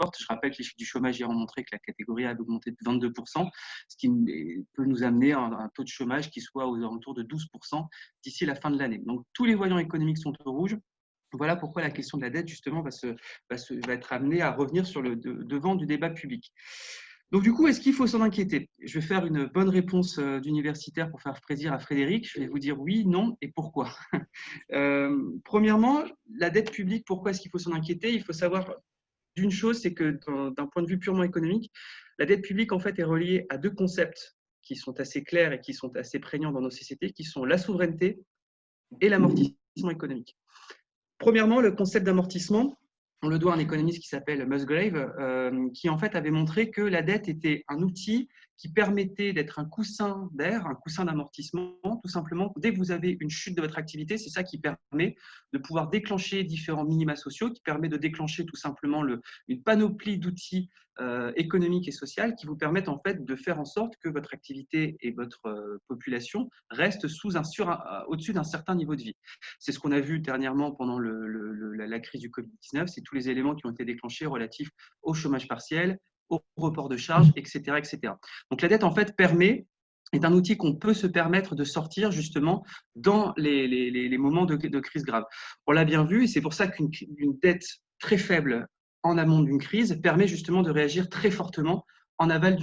forte. Je rappelle que les chiffres du chômage hier ont montré que la catégorie A avait augmenté de 22%, ce qui peut nous amener à un taux de chômage qui soit aux alentours de 12% d'ici la fin de l'année. Donc, tous les voyants économiques sont au rouge. Voilà pourquoi la question de la dette, justement, va être amenée à revenir sur le devant du débat public. Donc, du coup, est-ce qu'il faut s'en inquiéter? Je vais faire une bonne réponse d'universitaire pour faire plaisir à Frédéric. Je vais vous dire oui, non et pourquoi. Premièrement, la dette publique, pourquoi est-ce qu'il faut s'en inquiéter? Il faut savoir d'une chose, c'est que d'un point de vue purement économique, la dette publique, en fait, est reliée à deux concepts qui sont assez clairs et qui sont assez prégnants dans nos sociétés, qui sont la souveraineté et l'amortissement économique. Premièrement, le concept d'amortissement, on le doit à un économiste qui s'appelle Musgrave, qui en fait avait montré que la dette était un outil qui permettait d'être un coussin d'air, un coussin d'amortissement, tout simplement. Dès que vous avez une chute de votre activité, c'est ça qui permet de pouvoir déclencher différents minima sociaux, qui permet de déclencher tout simplement une panoplie d'outils économiques et sociaux qui vous permettent en fait de faire en sorte que votre activité et votre population restent au-dessus d'un certain niveau de vie. C'est ce qu'on a vu dernièrement pendant la crise du Covid-19, c'est tous les éléments qui ont été déclenchés relatifs au chômage partiel, au report de charges, etc., etc. Donc la dette, en fait, est un outil qu'on peut se permettre de sortir justement dans les moments de crise grave. On l'a bien vu et c'est pour ça qu'une dette très faible en amont d'une crise permet justement de réagir très fortement en aval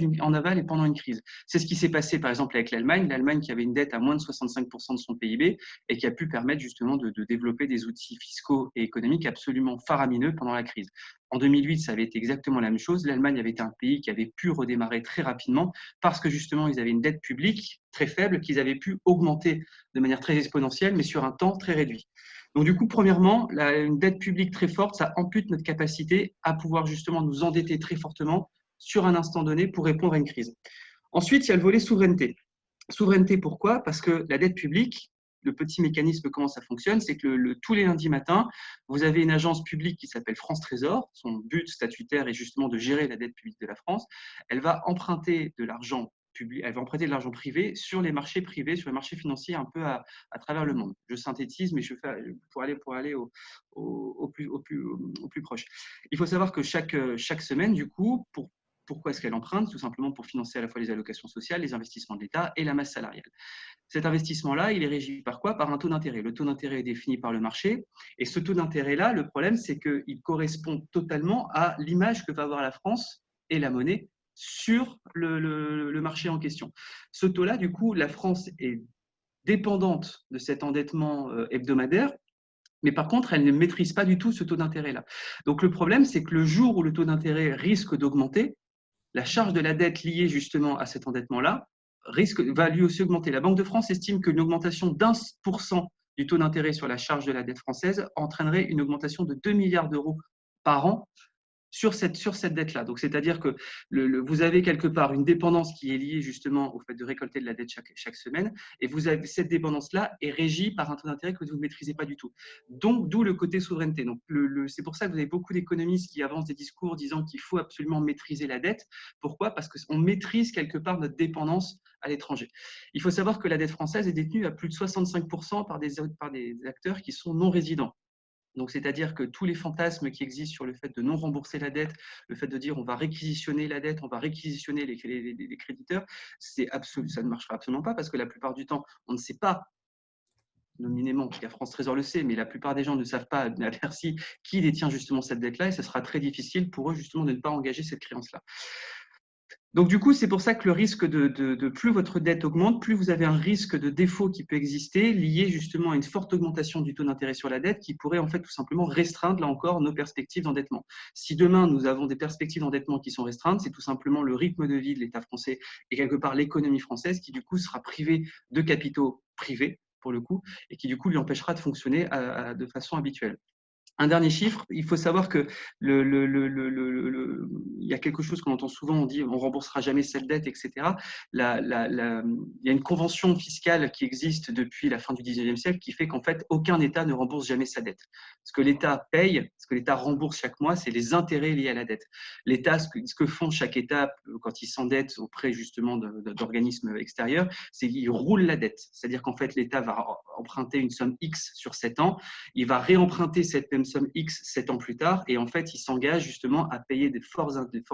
et pendant une crise. C'est ce qui s'est passé par exemple avec l'Allemagne qui avait une dette à moins de 65% de son PIB et qui a pu permettre justement de développer des outils fiscaux et économiques absolument faramineux pendant la crise. En 2008, ça avait été exactement la même chose. L'Allemagne avait été un pays qui avait pu redémarrer très rapidement parce que justement, ils avaient une dette publique très faible qu'ils avaient pu augmenter de manière très exponentielle, mais sur un temps très réduit. Donc du coup, premièrement, une dette publique très forte, ça ampute notre capacité à pouvoir justement nous endetter très fortement sur un instant donné pour répondre à une crise. Ensuite, il y a le volet souveraineté. Souveraineté, pourquoi? Parce que la dette publique, le petit mécanisme, comment ça fonctionne, c'est que tous les lundis matins, vous avez une agence publique qui s'appelle France Trésor. Son but statutaire est justement de gérer la dette publique de la France. Elle va emprunter de l'argent public, elle va emprunter de l'argent privé sur les marchés privés, sur les marchés financiers un peu à travers le monde. Je synthétise, mais je fais pour aller au plus proche. Il faut savoir que chaque semaine, du coup, pourquoi est-ce qu'elle emprunte? Tout simplement pour financer à la fois les allocations sociales, les investissements de l'État et la masse salariale. Cet investissement-là, il est régi par quoi? Par un taux d'intérêt. Le taux d'intérêt est défini par le marché. Et ce taux d'intérêt-là, le problème, c'est qu'il correspond totalement à l'image que va avoir la France et la monnaie sur le marché en question. Ce taux-là, du coup, la France est dépendante de cet endettement hebdomadaire. Mais par contre, elle ne maîtrise pas du tout ce taux d'intérêt-là. Donc le problème, c'est que le jour où le taux d'intérêt risque d'augmenter, la charge de la dette liée justement à cet endettement-là va lui aussi augmenter. La Banque de France estime qu'une augmentation d'1% du taux d'intérêt sur la charge de la dette française entraînerait une augmentation de 2 milliards d'euros par an sur cette dette-là. Donc, c'est-à-dire que vous avez quelque part une dépendance qui est liée justement au fait de récolter de la dette chaque semaine, et cette dépendance-là est régie par un taux d'intérêt que vous ne maîtrisez pas du tout. Donc, d'où le côté souveraineté. Donc, c'est pour ça que vous avez beaucoup d'économistes qui avancent des discours disant qu'il faut absolument maîtriser la dette. Pourquoi? Parce qu'on maîtrise quelque part notre dépendance à l'étranger. Il faut savoir que la dette française est détenue à plus de 65% par des acteurs qui sont non résidents. Donc, c'est-à-dire que tous les fantasmes qui existent sur le fait de non rembourser la dette, le fait de dire on va réquisitionner la dette, on va réquisitionner les créditeurs, ça ne marchera absolument pas parce que la plupart du temps, on ne sait pas nominément, la France Trésor le sait, mais la plupart des gens ne savent pas à Bercy qui détient justement cette dette-là et ce sera très difficile pour eux justement de ne pas engager cette créance-là. Donc, du coup, c'est pour ça que le risque de plus votre dette augmente, plus vous avez un risque de défaut qui peut exister, lié justement à une forte augmentation du taux d'intérêt sur la dette qui pourrait en fait tout simplement restreindre, là encore, nos perspectives d'endettement. Si demain, nous avons des perspectives d'endettement qui sont restreintes, c'est tout simplement le rythme de vie de l'État français et quelque part l'économie française qui, du coup, sera privée de capitaux privés, pour le coup, et qui, du coup, lui empêchera de fonctionner de façon habituelle. Un dernier chiffre, il faut savoir que il y a quelque chose qu'on entend souvent, on dit on remboursera jamais cette dette, etc. Il y a une convention fiscale qui existe depuis la fin du 19e siècle qui fait qu'en fait, aucun État ne rembourse jamais sa dette. Ce que l'État paye, ce que l'État rembourse chaque mois, c'est les intérêts liés à la dette. L'État, ce que font chaque État quand il s'endette auprès justement d'organismes extérieurs, c'est qu'il roule la dette. C'est-à-dire qu'en fait, l'État va emprunter une somme X sur 7 ans, il va réemprunter cette même somme X 7 ans plus tard, et en fait, il s'engage justement à payer des forts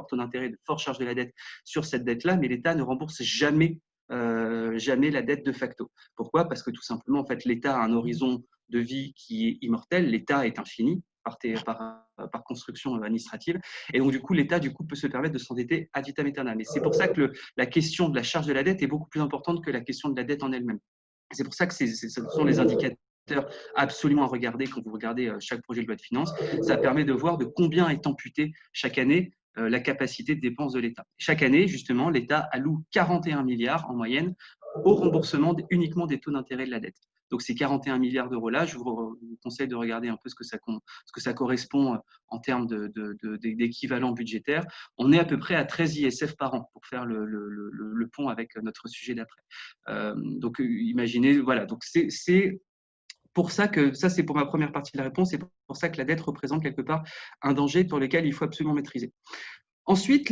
taux d'intérêt, de fortes charges de la dette sur cette dette-là, mais l'État ne rembourse jamais la dette de facto. Pourquoi? Parce que tout simplement, en fait, l'État a un horizon de vie qui est immortel, l'État est infini par construction administrative, et donc du coup, l'État peut se permettre de s'endetter ad vitam aeternam. Et c'est pour ça que la question de la charge de la dette est beaucoup plus importante que la question de la dette en elle-même. C'est pour ça que ce sont les indicateurs absolument à regarder quand vous regardez chaque projet de loi de finances. Ça permet de voir de combien est amputée chaque année la capacité de dépense de l'État. Chaque année, justement, l'État alloue 41 milliards en moyenne au remboursement uniquement des taux d'intérêt de la dette. Donc ces 41 milliards d'euros-là, je vous conseille de regarder un peu ce que ça correspond en termes d'équivalent budgétaire. On est à peu près à 13 ISF par an pour faire le pont avec notre sujet d'après. Donc imaginez, voilà, donc c'est pour ça que, ça c'est pour ma première partie de la réponse, c'est pour ça que la dette représente quelque part un danger pour lequel il faut absolument maîtriser. Ensuite,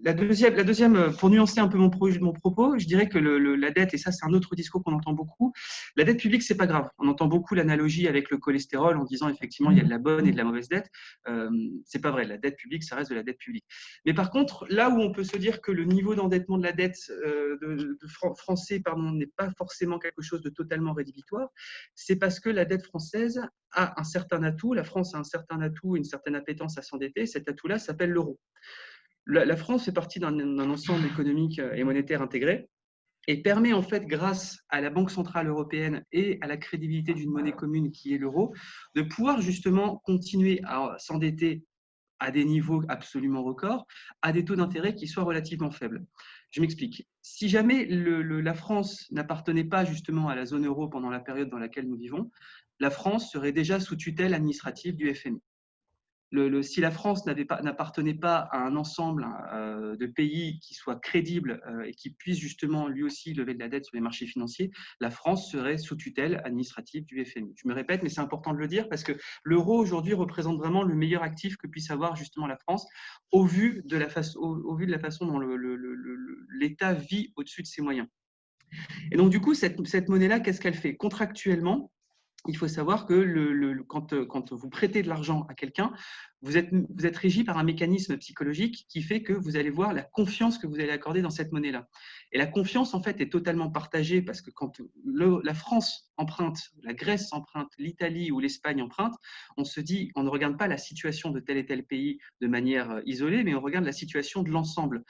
la deuxième, pour nuancer un peu mon propos, je dirais que la dette, et ça c'est un autre discours qu'on entend beaucoup, la dette publique c'est pas grave. On entend beaucoup l'analogie avec le cholestérol en disant effectivement il y a de la bonne et de la mauvaise dette. C'est pas vrai, la dette publique ça reste de la dette publique. Mais par contre, là où on peut se dire que le niveau d'endettement de la dette français n'est pas forcément quelque chose de totalement rédhibitoire, c'est parce que la dette française a un certain atout, la France a un certain atout, une certaine appétence à s'endetter, cet atout-là s'appelle l'euro. La France fait partie d'un ensemble économique et monétaire intégré et permet en fait, grâce à la Banque centrale européenne et à la crédibilité d'une monnaie commune qui est l'euro, de pouvoir justement continuer à s'endetter à des niveaux absolument records, à des taux d'intérêt qui soient relativement faibles. Je m'explique. Si jamais la France n'appartenait pas justement à la zone euro pendant la période dans laquelle nous vivons, la France serait déjà sous tutelle administrative du FMI. Si la France n'appartenait pas à un ensemble de pays qui soit crédible et qui puisse justement lui aussi lever de la dette sur les marchés financiers, la France serait sous tutelle administrative du FMI. Je me répète, mais c'est important de le dire parce que l'euro aujourd'hui représente vraiment le meilleur actif que puisse avoir justement la France au vu de la façon dont l'État vit au-dessus de ses moyens. Et donc du coup, cette monnaie-là, qu'est-ce qu'elle fait? Contractuellement, il faut savoir que quand vous prêtez de l'argent à quelqu'un, vous êtes régi par un mécanisme psychologique qui fait que vous allez voir la confiance que vous allez accorder dans cette monnaie-là. Et la confiance, en fait, est totalement partagée parce que quand la France emprunte, la Grèce emprunte, l'Italie ou l'Espagne emprunte, on se dit, on ne regarde pas la situation de tel et tel pays de manière isolée, mais on regarde la situation de l'ensemble.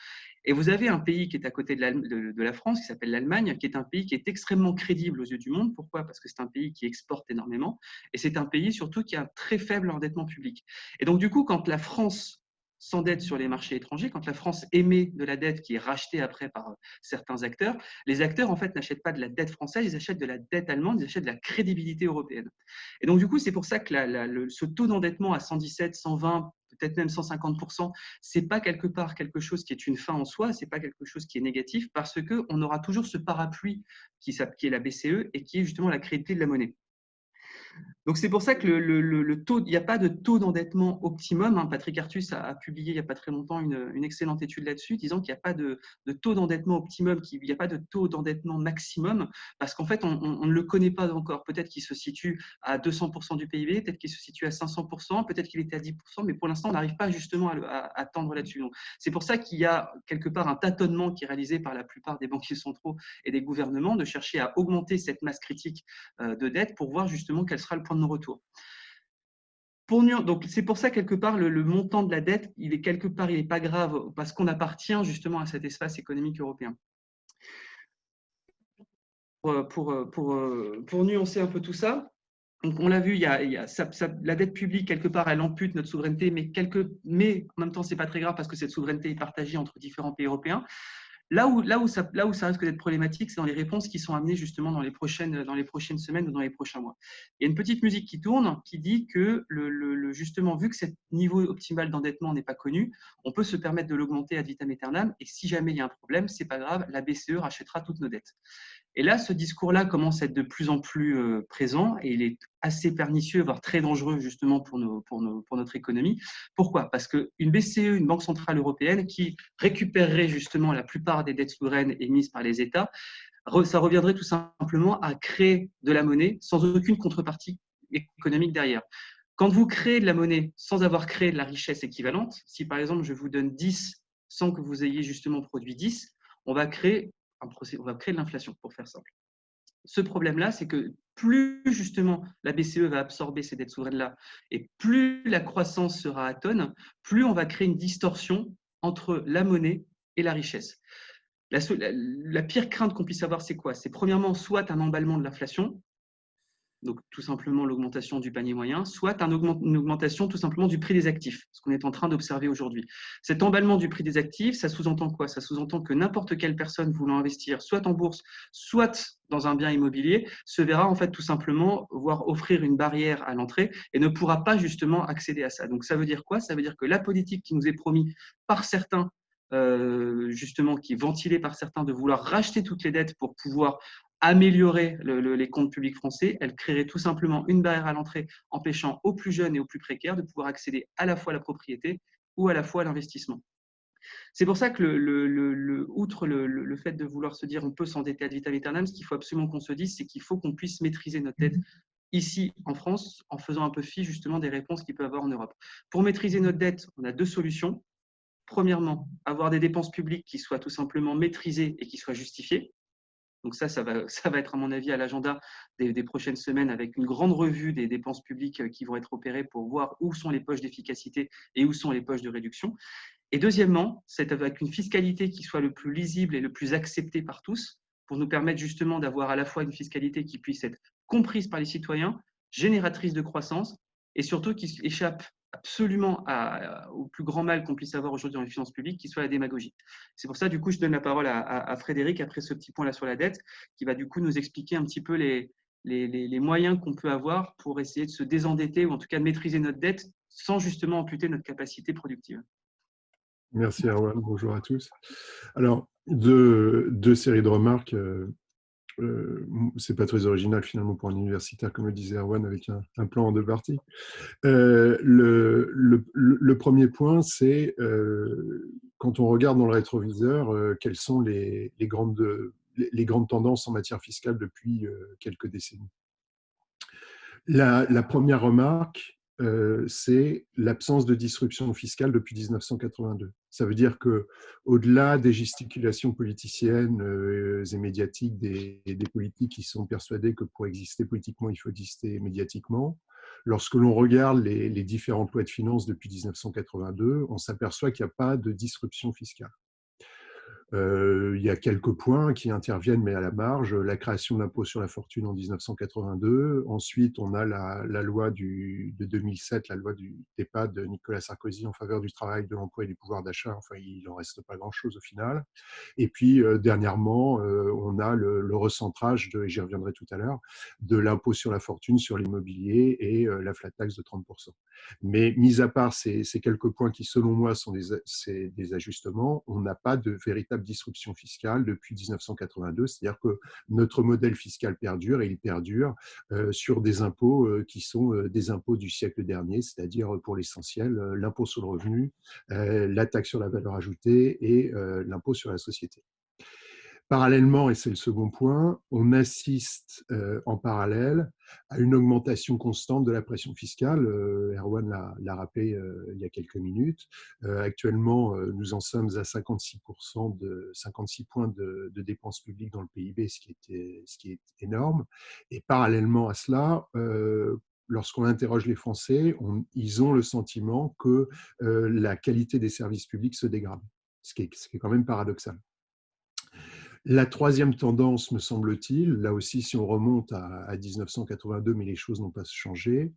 Et vous avez un pays qui est à côté de la France, qui s'appelle l'Allemagne, qui est un pays qui est extrêmement crédible aux yeux du monde. Pourquoi? Parce que c'est un pays qui exporte énormément et c'est un pays surtout qui a un très faible endettement public. Et donc, du coup, quand la France s'endette sur les marchés étrangers, quand la France émet de la dette qui est rachetée après par certains acteurs, les acteurs, en fait, n'achètent pas de la dette française, ils achètent de la dette allemande, ils achètent de la crédibilité européenne. Et donc, du coup, c'est pour ça que ce taux d'endettement à 117, 120, peut-être même 150%, c'est pas quelque part quelque chose qui est une fin en soi, c'est pas quelque chose qui est négatif, parce qu'on aura toujours ce parapluie qui est la BCE et qui est justement la crédibilité de la monnaie. Donc c'est pour ça que le taux, il n'y a pas de taux d'endettement optimum. Patrick Artus a publié il n'y a pas très longtemps une excellente étude là-dessus, disant qu'il n'y a pas de taux d'endettement optimum, qu'il n'y a pas de taux d'endettement maximum, parce qu'en fait, on ne le connaît pas encore. Peut-être qu'il se situe à 200% du PIB, peut-être qu'il se situe à 500%, peut-être qu'il était à 10%, mais pour l'instant, on n'arrive pas justement à tendre là-dessus. C'est pour ça qu'il y a quelque part un tâtonnement qui est réalisé par la plupart des banquiers centraux et des gouvernements de chercher à augmenter cette masse critique de dette pour voir justement quel sera le point de non-retour. Donc, c'est pour ça, quelque part, le montant de la dette, il n'est pas grave parce qu'on appartient justement à cet espace économique européen. Pour nuancer un peu tout ça, donc on l'a vu, la dette publique, quelque part, elle ampute notre souveraineté, mais en même temps, ce n'est pas très grave parce que cette souveraineté est partagée entre différents pays européens. Là où ça risque d'être problématique, c'est dans les réponses qui sont amenées justement dans les prochaines semaines ou dans les prochains mois. Il y a une petite musique qui tourne qui dit que justement, vu que ce niveau optimal d'endettement n'est pas connu, on peut se permettre de l'augmenter ad vitam aeternam, et si jamais il y a un problème, c'est pas grave, la BCE rachètera toutes nos dettes. Et là, ce discours-là commence à être de plus en plus présent, et il est assez pernicieux, voire très dangereux justement pour notre économie. Pourquoi? Parce qu'une BCE, une Banque centrale européenne, qui récupérerait justement la plupart des dettes souveraines émises par les États, ça reviendrait tout simplement à créer de la monnaie sans aucune contrepartie économique derrière. Quand vous créez de la monnaie sans avoir créé de la richesse équivalente, si par exemple je vous donne 10 sans que vous ayez justement produit 10, on va créer de l'inflation, pour faire simple. Ce problème-là, c'est que plus justement la BCE va absorber ces dettes souveraines-là et plus la croissance sera atone, plus on va créer une distorsion entre la monnaie et la richesse. La pire crainte qu'on puisse avoir, c'est quoi? C'est premièrement soit un emballement de l'inflation, donc tout simplement l'augmentation du panier moyen, soit une augmentation tout simplement du prix des actifs, ce qu'on est en train d'observer aujourd'hui. Cet emballement du prix des actifs, ça sous-entend quoi? Ça sous-entend que n'importe quelle personne voulant investir, soit en bourse, soit dans un bien immobilier, se verra en fait tout simplement voir offrir une barrière à l'entrée et ne pourra pas justement accéder à ça. Donc ça veut dire quoi? Ça veut dire que la politique qui nous est promise par certains, justement, qui est ventilée par certains, de vouloir racheter toutes les dettes pour pouvoir améliorer les comptes publics français, elle créerait tout simplement une barrière à l'entrée, empêchant aux plus jeunes et aux plus précaires de pouvoir accéder à la fois à la propriété ou à la fois à l'investissement. C'est pour ça que, outre le fait de vouloir se dire on peut s'endetter ad vitam aeternam, ce qu'il faut absolument qu'on se dise, c'est qu'il faut qu'on puisse maîtriser notre dette ici en France, en faisant un peu fi justement des réponses qu'il peut y avoir en Europe. Pour maîtriser notre dette, on a deux solutions. Premièrement, avoir des dépenses publiques qui soient tout simplement maîtrisées et qui soient justifiées. Donc ça va être à mon avis à l'agenda des prochaines semaines, avec une grande revue des dépenses publiques qui vont être opérées pour voir où sont les poches d'efficacité et où sont les poches de réduction. Et deuxièmement, c'est avec une fiscalité qui soit le plus lisible et le plus acceptée par tous, pour nous permettre justement d'avoir à la fois une fiscalité qui puisse être comprise par les citoyens, génératrice de croissance, et surtout qui échappe absolument au plus grand mal qu'on puisse avoir aujourd'hui dans les finances publiques, qui soit la démagogie. C'est pour ça, du coup, je donne la parole à Frédéric après ce petit point-là sur la dette, qui va du coup nous expliquer un petit peu les moyens qu'on peut avoir pour essayer de se désendetter, ou en tout cas de maîtriser notre dette sans justement amputer notre capacité productive. Merci Erwan, bonjour à tous. Alors, deux séries de remarques. C'est pas très original finalement pour un universitaire, comme le disait Erwan, avec un plan en deux parties. Le premier point, c'est quand on regarde dans le rétroviseur, quelles sont les grandes tendances en matière fiscale depuis quelques décennies. La première remarque, c'est l'absence de disruption fiscale depuis 1982. Ça veut dire qu'au-delà des gesticulations politiciennes et médiatiques des politiques qui sont persuadés que pour exister politiquement, il faut exister médiatiquement, lorsque l'on regarde les différentes lois de finances depuis 1982, on s'aperçoit qu'il n'y a pas de disruption fiscale. Il y a quelques points qui interviennent, mais à la marge. La création de l'impôt sur la fortune en 1982. Ensuite, on a la loi de 2007, la loi du TEPA de Nicolas Sarkozy en faveur du travail, de l'emploi et du pouvoir d'achat. Enfin, il n'en reste pas grand-chose au final. Et puis, dernièrement, on a le recentrage, et j'y reviendrai tout à l'heure, de l'impôt sur la fortune sur l'immobilier et la flat tax de 30%. Mais mis à part ces quelques points qui, selon moi, sont des ajustements, on n'a pas de véritable disruption fiscale depuis 1982. C'est-à-dire que notre modèle fiscal perdure, et il perdure sur des impôts qui sont des impôts du siècle dernier, c'est-à-dire pour l'essentiel l'impôt sur le revenu, la taxe sur la valeur ajoutée et l'impôt sur la société. Parallèlement, et c'est le second point, on assiste en parallèle à une augmentation constante de la pression fiscale. Erwan l'a rappelé il y a quelques minutes. Actuellement, nous en sommes à 56 points de dépenses publiques dans le PIB, ce qui est énorme. Et parallèlement à cela, lorsqu'on interroge les Français, ils ont le sentiment que la qualité des services publics se dégrade, ce qui est quand même paradoxal. La troisième tendance, me semble-t-il, là aussi si on remonte à 1982, mais les choses n'ont pas changé,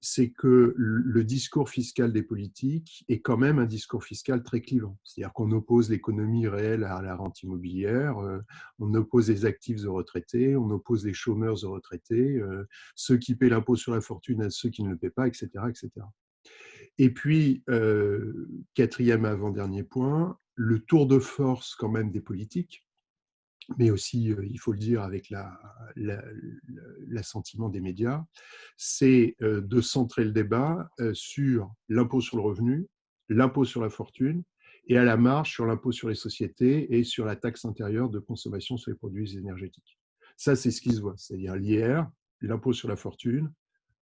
c'est que le discours fiscal des politiques est quand même un discours fiscal très clivant. C'est-à-dire qu'on oppose l'économie réelle à la rente immobilière, on oppose les actifs aux retraités, on oppose les chômeurs aux retraités, ceux qui paient l'impôt sur la fortune à ceux qui ne le paient pas, etc. etc. Et puis, quatrième avant-dernier point, le tour de force quand même des politiques, mais aussi, il faut le dire, avec l'assentiment des médias, c'est de centrer le débat sur l'impôt sur le revenu, l'impôt sur la fortune, et à la marge sur l'impôt sur les sociétés et sur la taxe intérieure de consommation sur les produits énergétiques. Ça, c'est ce qui se voit, c'est-à-dire l'IR, l'impôt sur la fortune,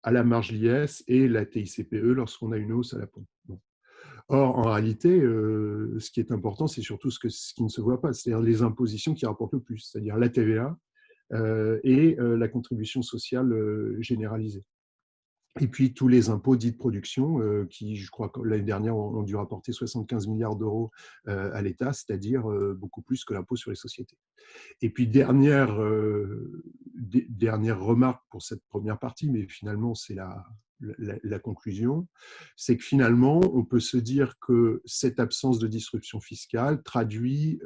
à la marge l'IS et la TICPE lorsqu'on a une hausse à la pompe. Bon. Or, en réalité, ce qui est important, c'est surtout ce qui ne se voit pas, c'est-à-dire les impositions qui rapportent le plus, c'est-à-dire la TVA et la contribution sociale généralisée. Et puis tous les impôts dits de production qui, je crois que l'année dernière, ont dû rapporter 75 milliards d'euros à l'État, c'est-à-dire beaucoup plus que l'impôt sur les sociétés. Et puis dernière remarque pour cette première partie, mais finalement c'est la conclusion, c'est que finalement on peut se dire que cette absence de disruption fiscale traduit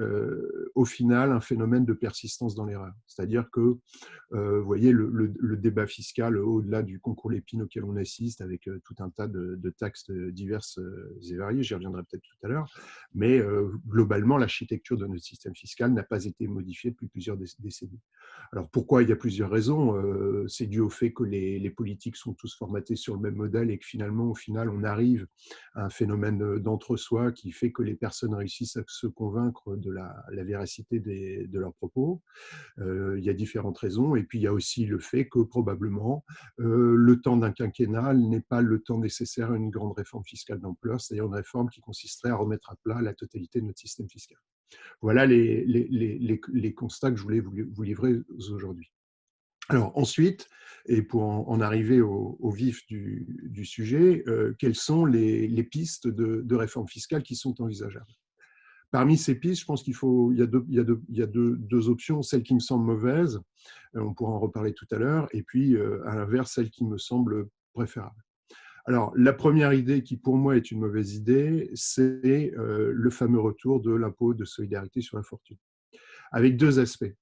au final un phénomène de persistance dans l'erreur. C'est-à-dire que vous voyez, le débat fiscal, au-delà du concours Lépine auquel on assiste, avec tout un tas de taxes diverses et variées, j'y reviendrai peut-être tout à l'heure, mais globalement, l'architecture de notre système fiscal n'a pas été modifiée depuis plusieurs décennies. Alors pourquoi? Il y a plusieurs raisons. C'est dû au fait que les politiques sont tous formatés sur le même modèle et que finalement, au final, on arrive à un phénomène d'entre-soi qui fait que les personnes réussissent à se convaincre de la véracité de leurs propos. Il y a différentes raisons. Et puis, il y a aussi le fait que probablement, le temps d'un quinquennat n'est pas le temps nécessaire à une grande réforme fiscale d'ampleur, c'est-à-dire une réforme qui consisterait à remettre à plat la totalité de notre système fiscal. Voilà les constats que je voulais vous livrer aujourd'hui. Alors ensuite, et pour en arriver au vif du sujet, quelles sont les pistes de réforme fiscale qui sont envisageables? Parmi ces pistes, je pense il y a deux options, celle qui me semble mauvaise, on pourra en reparler tout à l'heure, et puis à l'inverse, celle qui me semble préférable. Alors, la première idée qui pour moi est une mauvaise idée, c'est le fameux retour de l'impôt de solidarité sur la fortune, avec deux aspects.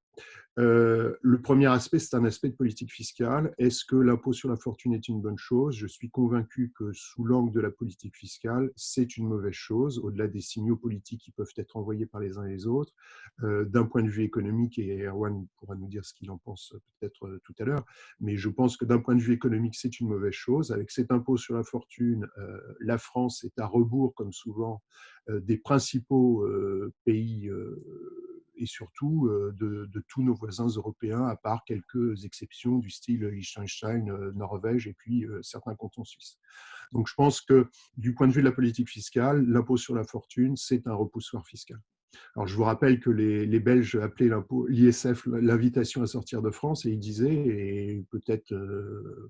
Le premier aspect, c'est un aspect de politique fiscale. Est-ce que l'impôt sur la fortune est une bonne chose? Je suis convaincu que sous l'angle de la politique fiscale, c'est une mauvaise chose, au-delà des signaux politiques qui peuvent être envoyés par les uns et les autres. D'un point de vue économique, et Erwan pourra nous dire ce qu'il en pense peut-être tout à l'heure, mais je pense que d'un point de vue économique, c'est une mauvaise chose. Avec cet impôt sur la fortune, la France est à rebours, comme souvent, des principaux pays et surtout de tous nos voisins européens, à part quelques exceptions du style Liechtenstein, Norvège et puis certains cantons suisses. Donc je pense que du point de vue de la politique fiscale, l'impôt sur la fortune, c'est un repoussoir fiscal. Alors, je vous rappelle que les Belges appelaient l'ISF l'invitation à sortir de France et ils disaient, et peut-être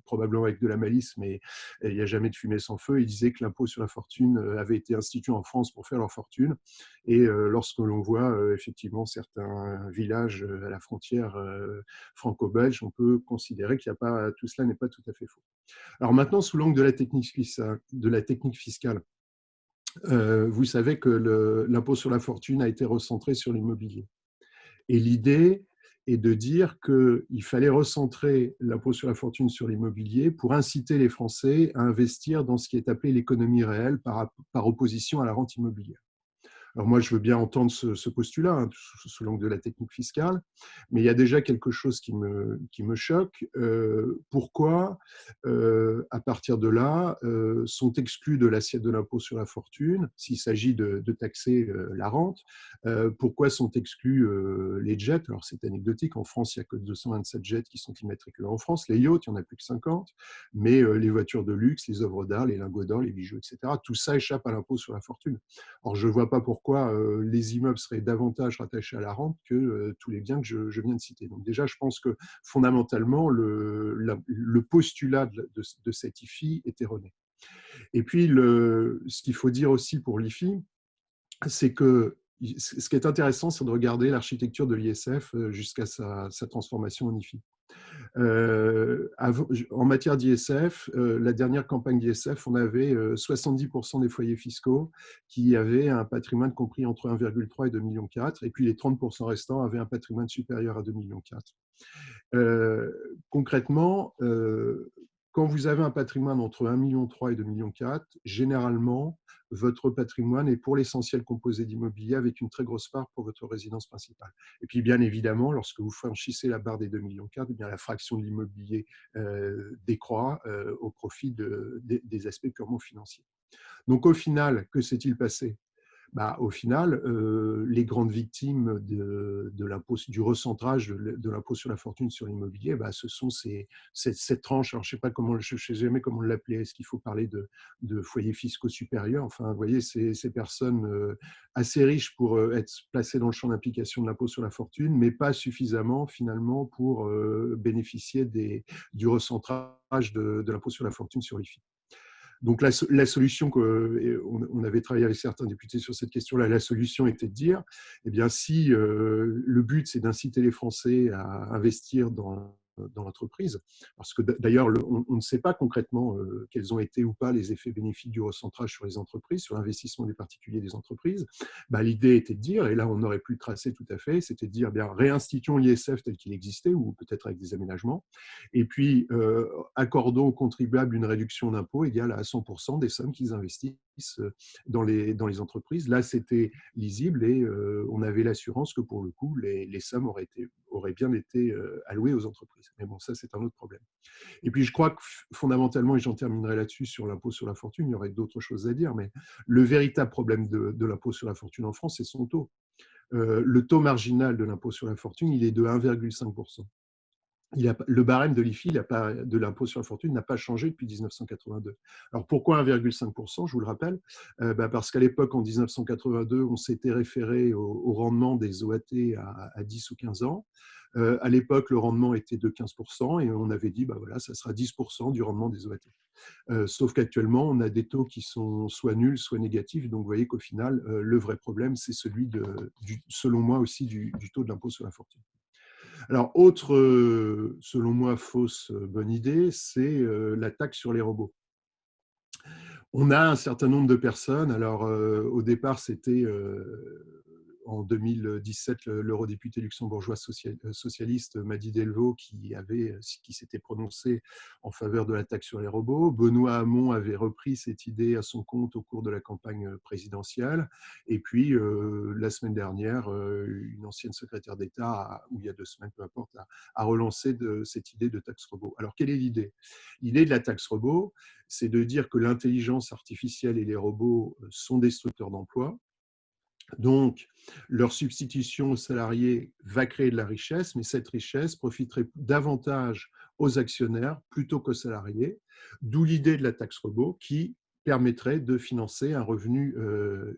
probablement avec de la malice, mais il n'y a jamais de fumée sans feu, ils disaient que l'impôt sur la fortune avait été institué en France pour faire leur fortune. Et lorsque l'on voit effectivement certains villages à la frontière franco-belge, on peut considérer qu'il n'y a pas, tout cela n'est pas tout à fait faux. Alors maintenant, sous l'angle de la technique fiscale, vous savez que l'impôt sur la fortune a été recentré sur l'immobilier. Et l'idée est de dire qu'il fallait recentrer l'impôt sur la fortune sur l'immobilier pour inciter les Français à investir dans ce qui est appelé l'économie réelle par opposition à la rente immobilière. Alors moi, je veux bien entendre ce postulat sous l'angle de la technique fiscale, mais il y a déjà quelque chose qui me choque. Pourquoi, à partir de là, sont exclus de l'assiette de l'impôt sur la fortune, s'il s'agit de taxer la rente, pourquoi sont exclus les jets? Alors c'est anecdotique, en France, il n'y a que 227 jets qui sont immatriculés en France, les yachts, il n'y en a plus que 50, mais les voitures de luxe, les œuvres d'art, les lingots d'or, les bijoux, etc., tout ça échappe à l'impôt sur la fortune. Or, je ne vois pas pourquoi les immeubles seraient davantage rattachés à la rente que tous les biens que je viens de citer. Donc déjà, je pense que fondamentalement, le postulat de cette IFI est erroné. Et puis, ce qu'il faut dire aussi pour l'IFI, c'est que ce qui est intéressant, c'est de regarder l'architecture de l'ISF jusqu'à sa transformation en IFI. En matière d'ISF, la dernière campagne d'ISF, on avait 70% des foyers fiscaux qui avaient un patrimoine compris entre 1,3 et 2,4 millions, et puis les 30% restants avaient un patrimoine supérieur à 2,4 millions. Concrètement, quand vous avez un patrimoine entre 1,3 million et 2,4 millions, généralement, votre patrimoine est pour l'essentiel composé d'immobilier avec une très grosse part pour votre résidence principale. Et puis, bien évidemment, lorsque vous franchissez la barre des 2,4 millions, eh bien, la fraction de l'immobilier décroît au profit des aspects purement financiers. Donc, au final, que s'est-il passé? Au final, les grandes victimes du recentrage de l'impôt sur la fortune sur l'immobilier, ce sont cette tranche. Alors, je ne sais jamais comment l'appeler. Est-ce qu'il faut parler de foyers fiscaux supérieurs? Enfin, vous voyez, ces personnes assez riches pour être placées dans le champ d'application de l'impôt sur la fortune, mais pas suffisamment finalement pour bénéficier du recentrage de l'impôt sur la fortune sur l'IFI. Donc la solution, on avait travaillé avec certains députés sur cette question-là, la solution était de dire, eh bien, si le but c'est d'inciter les Français à investir dans l'entreprise, parce que d'ailleurs on ne sait pas concrètement quels ont été ou pas les effets bénéfiques du recentrage sur les entreprises, sur l'investissement des particuliers et des entreprises, l'idée était de dire, et là on aurait pu le tracer tout à fait, c'était de dire, eh bien, réinstituons l'ISF tel qu'il existait, ou peut-être avec des aménagements, et puis accordons aux contribuables une réduction d'impôt égale à 100% des sommes qu'ils investissent dans les entreprises. Là, c'était lisible et on avait l'assurance que pour le coup, les sommes auraient bien été allouées aux entreprises. Mais bon, ça, c'est un autre problème. Et puis, je crois que fondamentalement, et j'en terminerai là-dessus sur l'impôt sur la fortune, il y aurait d'autres choses à dire, mais le véritable problème de l'impôt sur la fortune en France, c'est son taux. Le taux marginal de l'impôt sur la fortune, il est de 1,5%. Le barème de l'IFI, de l'impôt sur la fortune, n'a pas changé depuis 1982. Alors pourquoi 1,5%? Je vous le rappelle, parce qu'à l'époque, en 1982, on s'était référé au rendement des OAT à 10 ou 15 ans. À l'époque, le rendement était de 15% et on avait dit, voilà, ça sera 10% du rendement des OAT. Sauf qu'actuellement, on a des taux qui sont soit nuls, soit négatifs. Donc, vous voyez qu'au final, le vrai problème, c'est celui, selon moi aussi, du taux de l'impôt sur la fortune. Alors, autre, selon moi, fausse bonne idée, c'est la taxe sur les robots. On a un certain nombre de personnes. Alors, au départ, c'était en 2017 l'eurodéputé luxembourgeois socialiste Mady Delvaux qui s'était prononcé en faveur de la taxe sur les robots. Benoît Hamon avait repris cette idée à son compte au cours de la campagne présidentielle. Et puis, la semaine dernière, une ancienne secrétaire d'État, ou il y a 2 semaines, peu importe, a relancé cette idée de taxe robot. Alors, quelle est l'idée? L'idée de la taxe robot, c'est de dire que l'intelligence artificielle et les robots sont destructeurs d'emplois. Donc, leur substitution aux salariés va créer de la richesse, mais cette richesse profiterait davantage aux actionnaires plutôt qu'aux salariés, d'où l'idée de la taxe robot qui permettrait de financer un revenu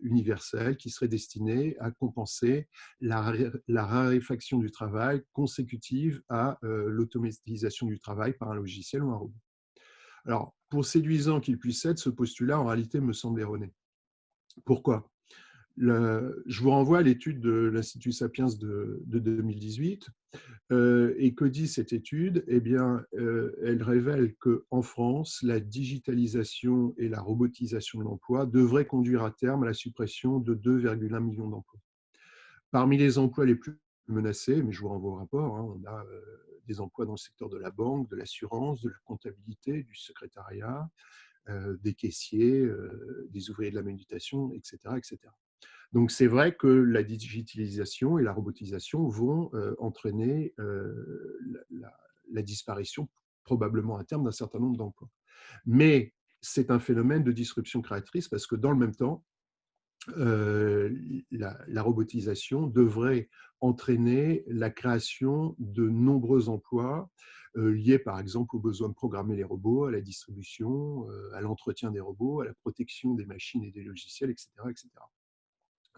universel qui serait destiné à compenser la raréfaction du travail consécutive à l'automatisation du travail par un logiciel ou un robot. Alors, pour séduisant qu'il puisse être, ce postulat, en réalité, me semble erroné. Pourquoi? Je vous renvoie à l'étude de l'Institut Sapiens de 2018. Et que dit cette étude? Eh bien, elle révèle qu'en France, la digitalisation et la robotisation de l'emploi devraient conduire à terme à la suppression de 2,1 millions d'emplois. Parmi les emplois les plus menacés, mais je vous renvoie au rapport, on a des emplois dans le secteur de la banque, de l'assurance, de la comptabilité, du secrétariat, des caissiers, des ouvriers de la manutention, etc., etc. Donc, c'est vrai que la digitalisation et la robotisation vont entraîner la disparition, probablement à terme, d'un certain nombre d'emplois. Mais c'est un phénomène de disruption créatrice parce que dans le même temps, la robotisation devrait entraîner la création de nombreux emplois liés par exemple aux besoins de programmer les robots, à la distribution, à l'entretien des robots, à la protection des machines et des logiciels, etc., etc.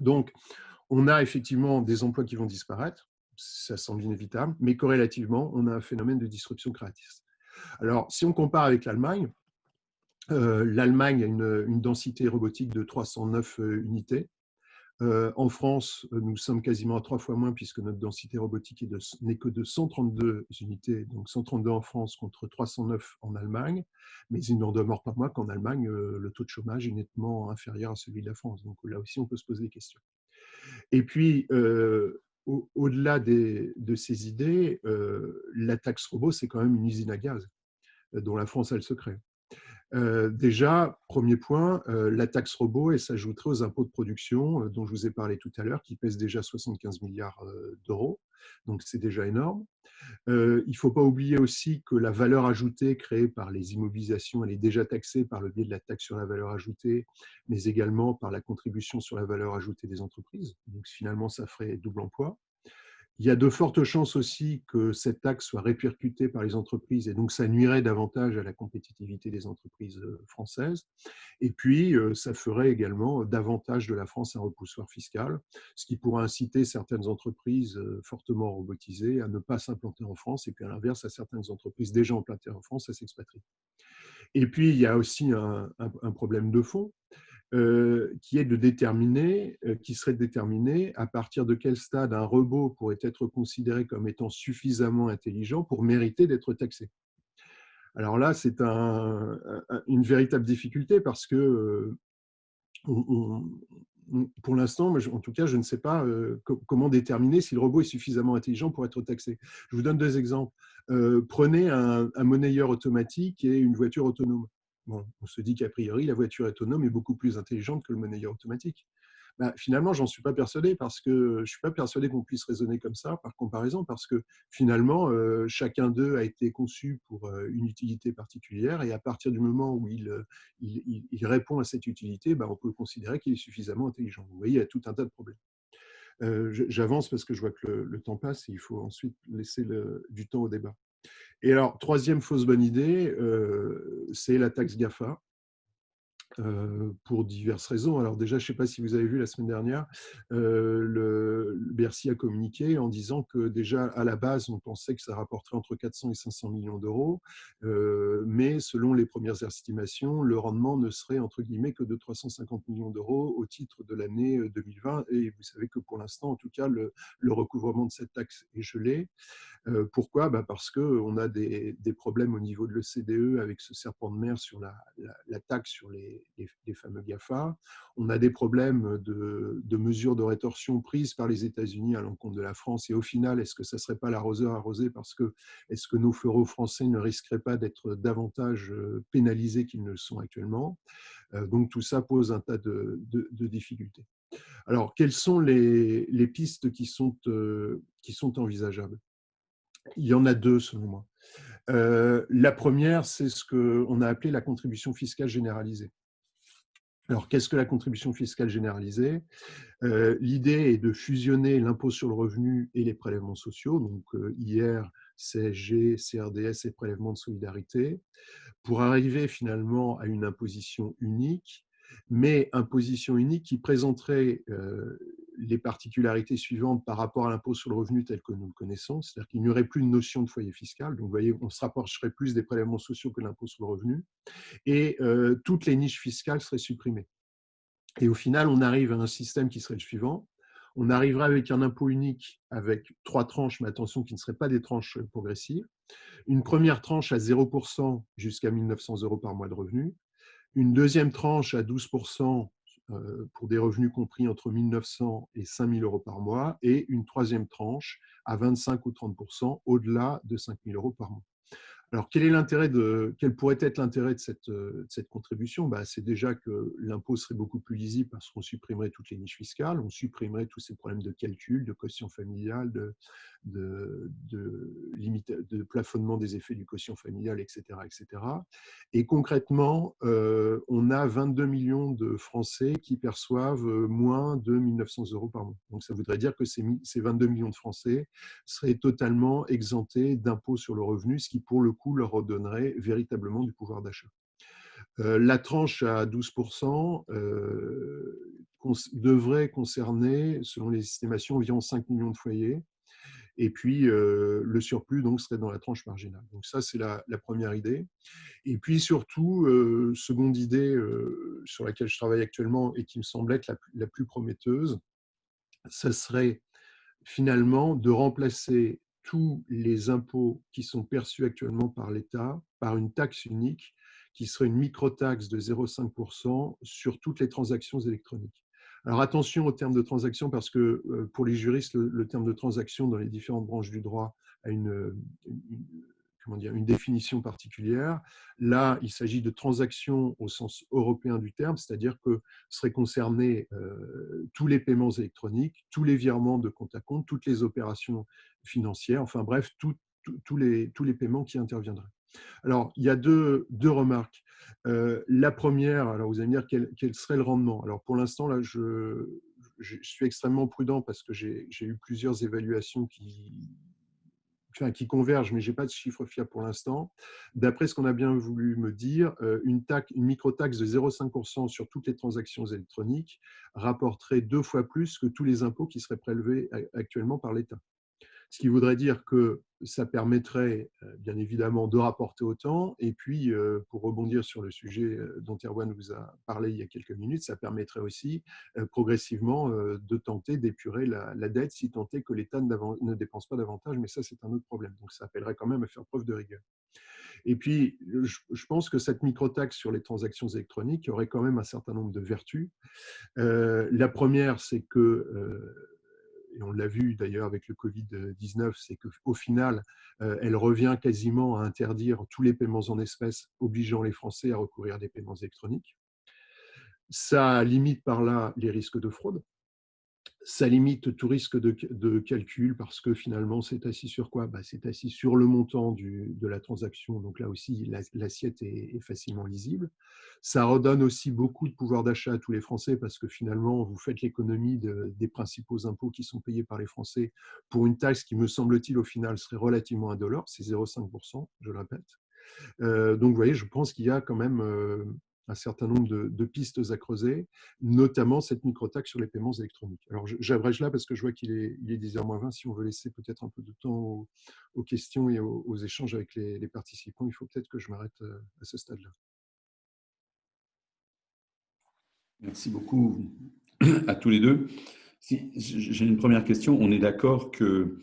Donc, on a effectivement des emplois qui vont disparaître, ça semble inévitable, mais corrélativement, on a un phénomène de disruption créatrice. Alors, si on compare avec l'Allemagne, l'Allemagne a une densité robotique de 309 unités. En France, nous sommes quasiment à 3 fois moins puisque notre densité robotique n'est que de 132 unités, donc 132 en France contre 309 en Allemagne. Mais il n'en demeure pas moins qu'en Allemagne, le taux de chômage est nettement inférieur à celui de la France. Donc là aussi, on peut se poser des questions. Et puis, au-delà de ces idées, la taxe robot, c'est quand même une usine à gaz dont la France a le secret. Déjà, premier point, la taxe robot, elle s'ajouterait aux impôts de production dont je vous ai parlé tout à l'heure, qui pèsent déjà 75 milliards d'euros. Donc, c'est déjà énorme. Il ne faut pas oublier aussi que la valeur ajoutée créée par les immobilisations, elle est déjà taxée par le biais de la taxe sur la valeur ajoutée, mais également par la contribution sur la valeur ajoutée des entreprises. Donc, finalement, ça ferait double emploi. Il y a de fortes chances aussi que cette taxe soit répercutée par les entreprises et donc ça nuirait davantage à la compétitivité des entreprises françaises. Et puis, ça ferait également davantage de la France un repoussoir fiscal, ce qui pourrait inciter certaines entreprises fortement robotisées à ne pas s'implanter en France et puis à l'inverse, à certaines entreprises déjà implantées en France à s'expatrier. Et puis, il y a aussi un problème de fond qui est de déterminer, qui serait de déterminer à partir de quel stade un robot pourrait être considéré comme étant suffisamment intelligent pour mériter d'être taxé. Alors là, c'est une véritable difficulté parce que pour l'instant, en tout cas, je ne sais pas comment déterminer si le robot est suffisamment intelligent pour être taxé. Je vous donne deux exemples. Prenez un monnayeur automatique et une voiture autonome. Bon, on se dit qu'a priori, la voiture autonome est beaucoup plus intelligente que le monnayeur automatique. Ben, finalement, j'en suis pas persuadé parce que je suis pas persuadé qu'on puisse raisonner comme ça par comparaison parce que finalement, chacun d'eux a été conçu pour une utilité particulière et à partir du moment où il répond à cette utilité, ben, on peut considérer qu'il est suffisamment intelligent. Vous voyez, il y a tout un tas de problèmes. J'avance parce que je vois que le temps passe et il faut ensuite laisser du temps au débat. Et alors, troisième fausse bonne idée, c'est la taxe GAFA. Pour diverses raisons. Alors déjà, je ne sais pas si vous avez vu la semaine dernière, le Bercy a communiqué en disant que déjà à la base, on pensait que ça rapporterait entre 400 et 500 millions d'euros, mais selon les premières estimations, le rendement ne serait entre guillemets que de 350 millions d'euros au titre de l'année 2020. Et vous savez que pour l'instant, en tout cas, le recouvrement de cette taxe est gelé. Pourquoi? Parce qu'on a des problèmes au niveau de l'OCDE avec ce serpent de mer sur la taxe sur les fameux GAFA. On a des problèmes de mesures de rétorsion prises par les États-Unis à l'encontre de la France. Et au final, est-ce que ça ne serait pas l'arroseur arrosé parce que est-ce que nos fleuros français ne risqueraient pas d'être davantage pénalisés qu'ils ne le sont actuellement? Donc tout ça pose un tas de difficultés. Alors, quelles sont les pistes qui sont envisageables? Il y en a deux, selon moi. La première, c'est ce qu'on a appelé la contribution fiscale généralisée. Alors, qu'est-ce que la contribution fiscale généralisée? L'idée est de fusionner l'impôt sur le revenu et les prélèvements sociaux, donc IR, CSG, CRDS et prélèvements de solidarité, pour arriver finalement à une imposition unique, mais imposition unique qui présenterait les particularités suivantes par rapport à l'impôt sur le revenu tel que nous le connaissons, c'est-à-dire qu'il n'y aurait plus de notion de foyer fiscal, donc vous voyez, on se rapprocherait plus des prélèvements sociaux que l'impôt sur le revenu, et toutes les niches fiscales seraient supprimées. Et au final, on arrive à un système qui serait le suivant. On arriverait avec un impôt unique avec 3 tranches, mais attention, qui ne seraient pas des tranches progressives. Une première tranche à 0% jusqu'à 1 900 euros par mois de revenus. Une deuxième tranche à 12% pour des revenus compris entre 1 900 et 5 000 euros par mois. Et une troisième tranche à 25 ou 30% au-delà de 5 000 euros par mois. Alors, quel pourrait être l'intérêt de cette contribution? C'est déjà que l'impôt serait beaucoup plus lisible parce qu'on supprimerait toutes les niches fiscales, on supprimerait tous ces problèmes de calcul, de quotient familial, de plafonnement des effets du quotient familial, etc. etc. Et concrètement, on a 22 millions de Français qui perçoivent moins de 1 900 euros par mois. Donc, ça voudrait dire que ces 22 millions de Français seraient totalement exemptés d'impôt sur le revenu, ce qui, pour le coup, leur redonnerait véritablement du pouvoir d'achat. La tranche à 12% devrait concerner, selon les estimations, environ 5 millions de foyers. Et puis, le surplus donc, serait dans la tranche marginale. Donc ça, c'est la première idée. Et puis surtout, seconde idée sur laquelle je travaille actuellement et qui me semble être la plus prometteuse, ce serait finalement de remplacer tous les impôts qui sont perçus actuellement par l'État par une taxe unique qui serait une microtaxe de 0,5% sur toutes les transactions électroniques. Alors attention au terme de transaction parce que pour les juristes, le terme de transaction dans les différentes branches du droit a une définition particulière. Là, il s'agit de transactions au sens européen du terme, c'est-à-dire que seraient concernés tous les paiements électroniques, tous les virements de compte à compte, toutes les opérations financières, enfin bref, tous les paiements qui interviendraient. Alors, il y a deux remarques. La première, alors vous allez me dire quel serait le rendement. Alors, pour l'instant, là, je suis extrêmement prudent parce que j'ai eu plusieurs évaluations qui convergent, mais je n'ai pas de chiffre fiable pour l'instant. D'après ce qu'on a bien voulu me dire, une microtaxe de 0,5% sur toutes les transactions électroniques rapporterait 2 fois plus que tous les impôts qui seraient prélevés actuellement par l'État. Ce qui voudrait dire que ça permettrait bien évidemment de rapporter autant. Et puis, pour rebondir sur le sujet dont Erwan vous a parlé il y a quelques minutes, ça permettrait aussi progressivement de tenter d'épurer la dette si tant est que l'État ne dépense pas davantage. Mais ça, c'est un autre problème. Donc, ça appellerait quand même à faire preuve de rigueur. Et puis, je pense que cette microtaxe sur les transactions électroniques aurait quand même un certain nombre de vertus. La première, c'est que et on l'a vu d'ailleurs avec le Covid-19, c'est qu'au final, elle revient quasiment à interdire tous les paiements en espèces, obligeant les Français à recourir à des paiements électroniques. Ça limite par là les risques de fraude. Ça limite tout risque de calcul parce que finalement, c'est assis sur quoi? C'est assis sur le montant de la transaction. Donc là aussi, l'assiette est facilement lisible. Ça redonne aussi beaucoup de pouvoir d'achat à tous les Français parce que finalement, vous faites l'économie des principaux impôts qui sont payés par les Français pour une taxe qui, me semble-t-il, au final, serait relativement indolore. C'est 0,5%, je le répète. Donc, vous voyez, je pense qu'il y a quand même un certain nombre de pistes à creuser, notamment cette microtaxe sur les paiements électroniques. Alors, j'abrège là parce que je vois qu'il est 10h20. Si on veut laisser peut-être un peu de temps aux questions et aux échanges avec les participants, il faut peut-être que je m'arrête à ce stade-là. Merci beaucoup à tous les deux. J'ai une première question. On est d'accord que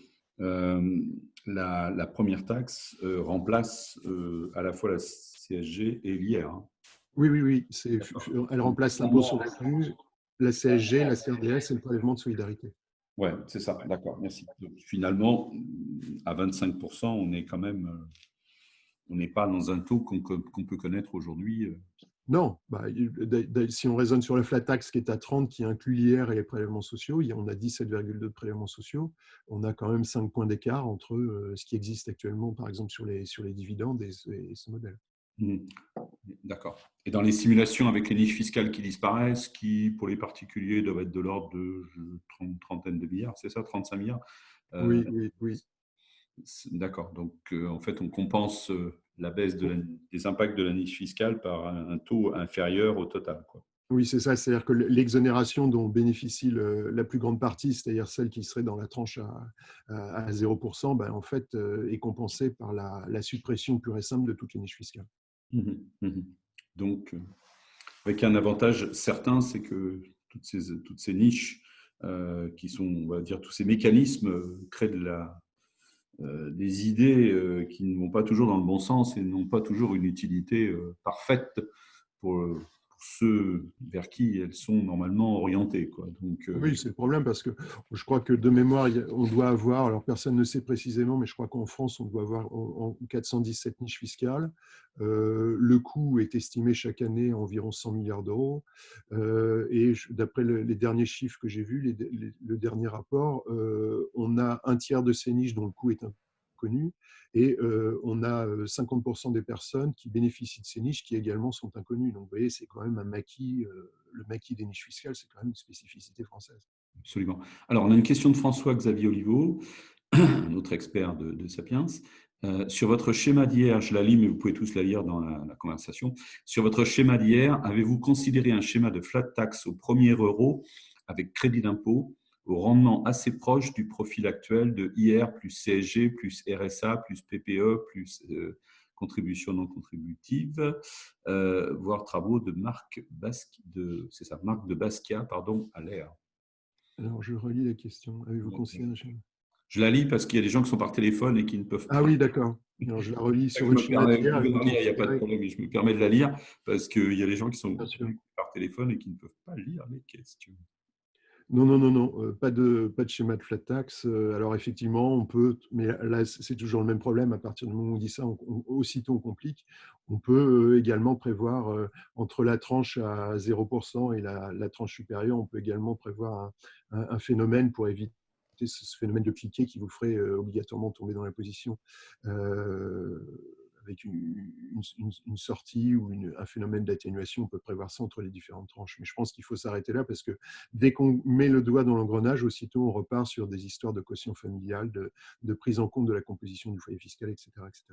la première taxe remplace à la fois la CSG et l'IR. Hein. Oui. Elle remplace l'impôt sur le revenu, la CSG, la CRDS et le prélèvement de solidarité. Oui, c'est ça. D'accord, merci. Donc, finalement, à 25%, on est quand même, on n'est pas dans un taux qu'on peut connaître aujourd'hui. Non, si on raisonne sur le flat tax qui est à 30, qui inclut l'IR et les prélèvements sociaux, on a 17,2 de prélèvements sociaux. On a quand même 5 points d'écart entre ce qui existe actuellement, par exemple, sur les dividendes et ce modèle. D'accord. Et dans les simulations avec les niches fiscales qui disparaissent, qui pour les particuliers doivent être de l'ordre de trentaine de milliards, c'est ça, 35 milliards Oui. D'accord. Donc, en fait, on compense la baisse des impacts de la niche fiscale par un taux inférieur au total, quoi. Oui, c'est ça. C'est-à-dire que l'exonération dont bénéficie la plus grande partie, c'est-à-dire celle qui serait dans la tranche à 0%, en fait, est compensée par la suppression pure et simple de toutes les niches fiscales. Donc, avec un avantage certain, c'est que toutes ces niches qui sont, on va dire, tous ces mécanismes créent des idées qui ne vont pas toujours dans le bon sens et n'ont pas toujours une utilité parfaite pour ceux vers qui elles sont normalement orientées, quoi. Donc, oui, c'est le problème parce que je crois que de mémoire, on doit avoir, alors personne ne sait précisément, mais je crois qu'en France, on doit avoir en 417 niches fiscales. Le coût est estimé chaque année à environ 100 milliards d'euros. Et d'après les derniers chiffres que j'ai vus, le dernier rapport, on a un tiers de ces niches dont le coût est inconnu. Et on a 50% des personnes qui bénéficient de ces niches qui également sont inconnues. Donc, vous voyez, c'est quand même un maquis. Le maquis des niches fiscales, c'est quand même une spécificité française. Absolument. Alors, on a une question de François-Xavier Oliveau, un autre expert de Sapiens. Sur votre schéma d'hier, je la lis, mais vous pouvez tous la lire dans la conversation. Sur votre schéma d'hier, avez-vous considéré un schéma de flat tax au premier euro avec crédit d'impôt au rendement assez proche du profil actuel de IR plus CSG plus RSA plus PPE plus contribution non contributive, voire travaux de Marc de Basquiat, pardon, à l'air. Alors, je relis la question. Avez-vous conseillé Je la lis parce qu'il y a des gens qui sont par téléphone et qui ne peuvent pas. Ah oui, d'accord. Alors, je la relis sur une Il matière. n'y a pas de problème, je me permets de la lire parce qu'il y a des gens qui sont par téléphone et qui ne peuvent pas lire les questions. Non, pas de schéma de flat tax. Alors effectivement, on peut, mais là c'est toujours le même problème. À partir du moment où on dit ça, aussitôt on complique. On peut également prévoir entre la tranche à 0% et la tranche supérieure, on peut également prévoir un phénomène pour éviter ce phénomène de cliquet qui vous ferait obligatoirement tomber dans la position. Avec une sortie ou un phénomène d'atténuation, on peut prévoir ça entre les différentes tranches. Mais je pense qu'il faut s'arrêter là parce que dès qu'on met le doigt dans l'engrenage, aussitôt on repart sur des histoires de quotient familial, de prise en compte de la composition du foyer fiscal, etc. etc.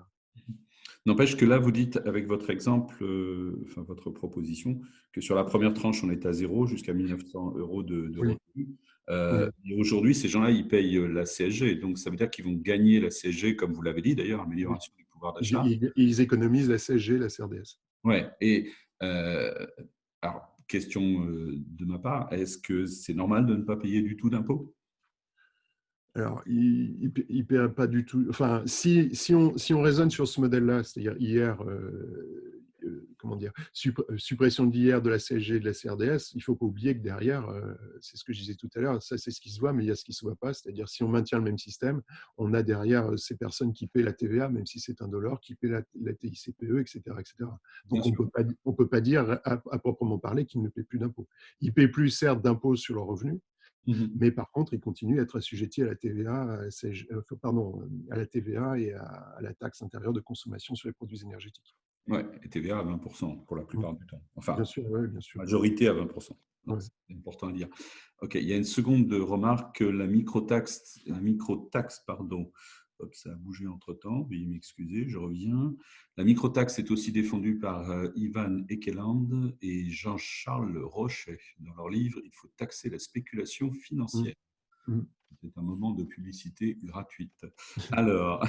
N'empêche que là, vous dites avec votre exemple, enfin votre proposition, que sur la première tranche, on est à 0 jusqu'à 1 900 € de Oui. revenus. Oui. Et aujourd'hui, ces gens-là, ils payent la CSG. Donc, ça veut dire qu'ils vont gagner la CSG, comme vous l'avez dit d'ailleurs, amélioration du pouvoir d'achat. Ils économisent la CSG, la CRDS. Ouais. Et alors, question de ma part, est-ce que c'est normal de ne pas payer du tout d'impôts? Alors, il ne paie pas du tout. Enfin, si on raisonne sur ce modèle-là, c'est-à-dire hier, comment dire, suppression d'hier de la CSG et de la CRDS, il ne faut pas oublier que derrière, c'est ce que je disais tout à l'heure, ça c'est ce qui se voit, mais il y a ce qui ne se voit pas. C'est-à-dire, si on maintient le même système, on a derrière ces personnes qui paient la TVA, même si c'est $1, qui paient la TICPE, etc. etc. Donc, on ne peut pas dire à proprement parler qu'ils ne paient plus d'impôts. Ils paient plus, certes, d'impôts sur leurs revenus, mais par contre, ils continuent à être assujettis à la TVA, à la TVA et à la taxe intérieure de consommation sur les produits énergétiques. Oui, et TVA à 20% pour la plupart du temps. Enfin, bien sûr, ouais, bien sûr. Majorité à 20%. Ouais. C'est important à dire. OK, il y a une seconde remarque. La microtaxe, pardon. Hop, ça a bougé entre-temps. Veuillez m'excuser, je reviens. La microtaxe est aussi défendue par Ivan Ekeland et Jean-Charles Rochet. Dans leur livre, il faut taxer la spéculation financière. C'est un moment de publicité gratuite. Alors,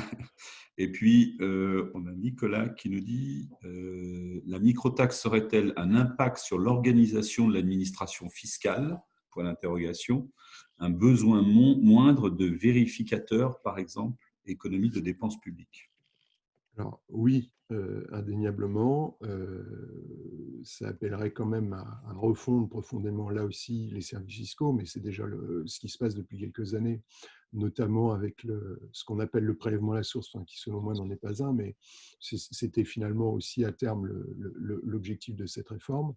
et puis, on a Nicolas qui nous dit la microtaxe serait-elle un impact sur l'organisation de l'administration fiscale? Point d'interrogation. Un besoin moindre de vérificateurs, par exemple, économie de dépenses publiques. Alors oui, indéniablement, ça appellerait quand même à refondre profondément là aussi les services fiscaux, mais c'est déjà ce qui se passe depuis quelques années, notamment avec ce qu'on appelle le prélèvement à la source, qui selon moi n'en est pas un, mais c'était finalement aussi à terme l'objectif de cette réforme.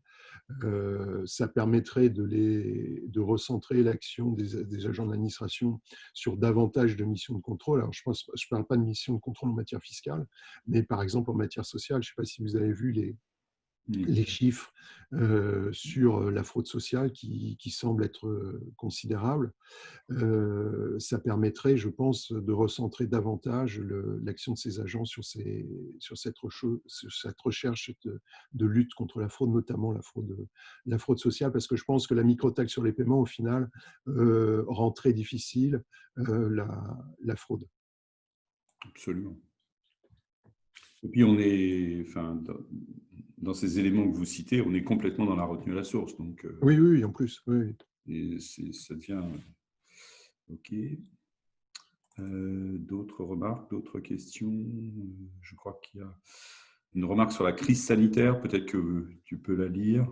Ça permettrait de recentrer l'action des agents de l'administration sur davantage de missions de contrôle. Alors, je ne parle pas de missions de contrôle en matière fiscale, mais par exemple en matière sociale. Je ne sais pas si vous avez vu les chiffres sur la fraude sociale qui semblent être considérables. Ça permettrait, je pense, de recentrer davantage l'action de ces agents sur cette recherche de lutte contre la fraude, notamment la fraude sociale, parce que je pense que la microtaxe sur les paiements, au final, rend très difficile la fraude. Absolument. Et puis, on est, dans ces éléments que vous citez, on est complètement dans la retenue à la source. Donc, oui, en plus. Oui. Et ça devient... OK. D'autres remarques, d'autres questions? Je crois qu'il y a une remarque sur la crise sanitaire. Peut-être que tu peux la lire.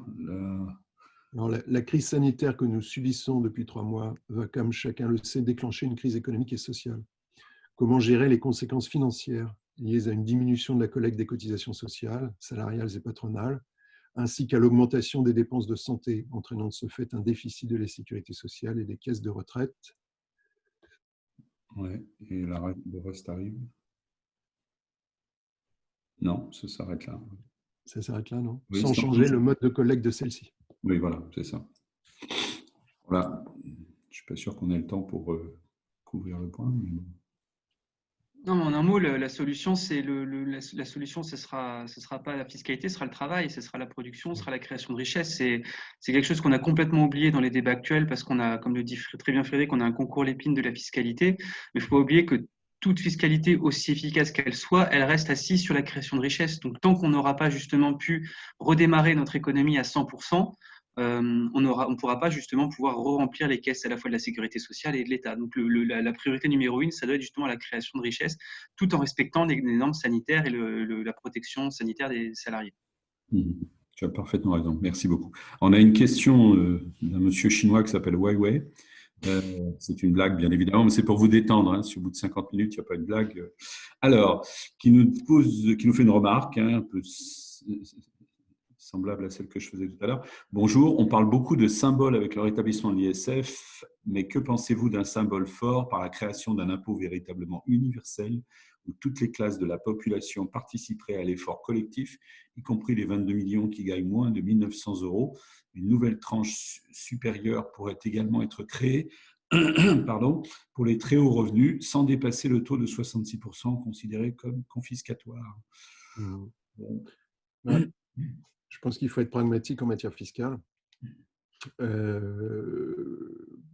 Alors, la crise sanitaire que nous subissons depuis 3 mois va, comme chacun le sait, déclencher une crise économique et sociale. Comment gérer les conséquences financières liées à une diminution de la collecte des cotisations sociales, salariales et patronales, ainsi qu'à l'augmentation des dépenses de santé, entraînant de ce fait un déficit de la sécurité sociale et des caisses de retraite. Ouais, et le reste arrive? Non, ça s'arrête là. Ça s'arrête là, non? Oui, sans changer le mode de collecte de celle-ci. Oui, voilà, c'est ça. Voilà. Je ne suis pas sûr qu'on ait le temps pour couvrir le point. Mais... Non, mais en un mot, la solution, la solution, ce sera pas la fiscalité, ce sera le travail, ce sera la production, ce sera la création de richesse. C'est quelque chose qu'on a complètement oublié dans les débats actuels parce qu'on a, comme le dit très bien Frédéric, on a un concours l'épine de la fiscalité. Mais il faut pas oublier que toute fiscalité, aussi efficace qu'elle soit, elle reste assise sur la création de richesse. Donc, tant qu'on n'aura pas justement pu redémarrer notre économie à 100%, on pourra pas justement pouvoir remplir les caisses à la fois de la sécurité sociale et de l'État. Donc la priorité numéro une, ça doit être justement la création de richesse, tout en respectant les normes sanitaires et la protection sanitaire des salariés. Mhm. Tu as parfaitement raison. Merci beaucoup. On a une question d'un monsieur chinois qui s'appelle Wei Wei. C'est une blague, bien évidemment, mais c'est pour vous détendre. Hein. Si au bout de 50 minutes, il n'y a pas une blague. Alors, qui nous fait une remarque un peu semblable à celle que je faisais tout à l'heure. Bonjour, on parle beaucoup de symboles avec le rétablissement de l'ISF, mais que pensez-vous d'un symbole fort par la création d'un impôt véritablement universel où toutes les classes de la population participeraient à l'effort collectif, y compris les 22 millions qui gagnent moins de 1 900 €. Une nouvelle tranche supérieure pourrait également être créée pardon, pour les très hauts revenus, sans dépasser le taux de 66% considéré comme confiscatoire. Mmh. Bon. Ouais. Je pense qu'il faut être pragmatique en matière fiscale.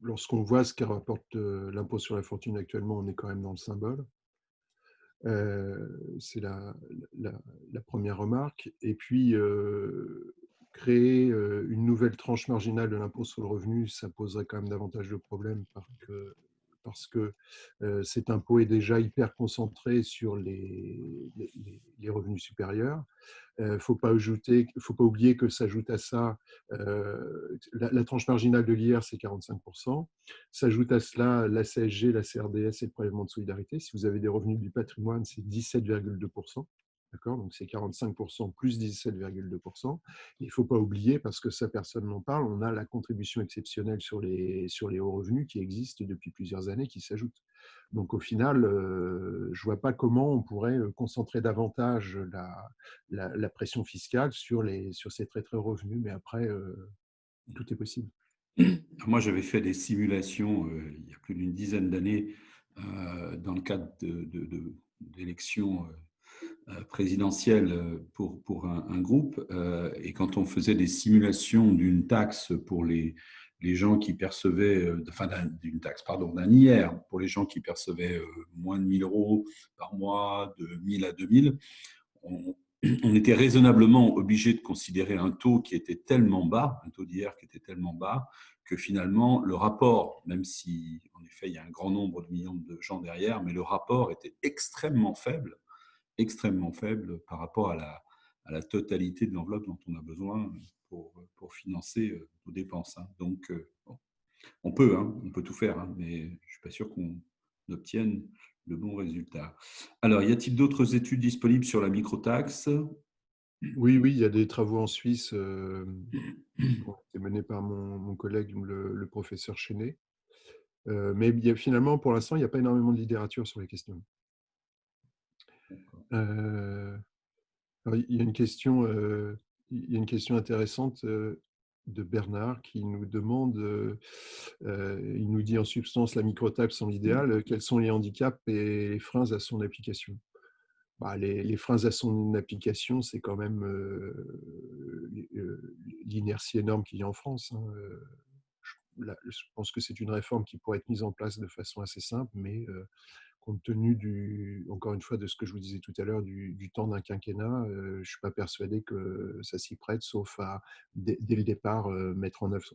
Lorsqu'on voit ce que rapporte l'impôt sur la fortune actuellement, on est quand même dans le symbole. C'est la première remarque. Et puis, créer une nouvelle tranche marginale de l'impôt sur le revenu, ça poserait quand même davantage de problèmes parce que cet impôt est déjà hyper concentré sur les revenus supérieurs. Faut pas oublier que s'ajoute à ça, la tranche marginale de l'IR, c'est 45%. S'ajoute à cela la CSG, la CRDS et le prélèvement de solidarité. Si vous avez des revenus du patrimoine, c'est 17,2%. D'accord, donc c'est 45% plus 17,2%. Il ne faut pas oublier, parce que ça, personne n'en parle, on a la contribution exceptionnelle sur les hauts revenus qui existe depuis plusieurs années, qui s'ajoute. Donc au final, je ne vois pas comment on pourrait concentrer davantage la pression fiscale sur ces très très revenus, mais après, tout est possible. Moi, j'avais fait des simulations il y a plus d'une dizaine d'années dans le cadre d'élections présidentielles pour un groupe. Et quand on faisait des simulations d'une taxe pour les gens qui percevaient, enfin d'une taxe, pardon, d'un IR pour les gens qui percevaient moins de 1 000 € par mois, de 1 000 à 2 000, on était raisonnablement obligé de considérer un taux qui était tellement bas, un taux d'IR qui était tellement bas, que finalement, le rapport, même si en effet il y a un grand nombre de millions de gens derrière, mais le rapport était extrêmement faible par rapport à la totalité de l'enveloppe dont on a besoin pour financer nos dépenses. Hein. Donc, bon, on peut tout faire, hein, mais je ne suis pas sûr qu'on obtienne le bon résultat. Alors, y a-t-il d'autres études disponibles sur la microtaxe? Oui, il y a des travaux en Suisse qui ont été menés par mon collègue, le professeur Chenet. Mais finalement, pour l'instant, il n'y a pas énormément de littérature sur les questions. Alors, il y a une question intéressante de Bernard qui nous demande, il nous dit en substance la microtaxe sont l'idéal, quels sont les handicaps et les freins à son application? Les freins à son application, c'est quand même l'inertie énorme qu'il y a en France. Hein. Je pense que c'est une réforme qui pourrait être mise en place de façon assez simple, mais compte tenu, encore une fois, de ce que je vous disais tout à l'heure, du temps d'un quinquennat, je ne suis pas persuadé que ça s'y prête, sauf à, dès le départ, mettre en œuvre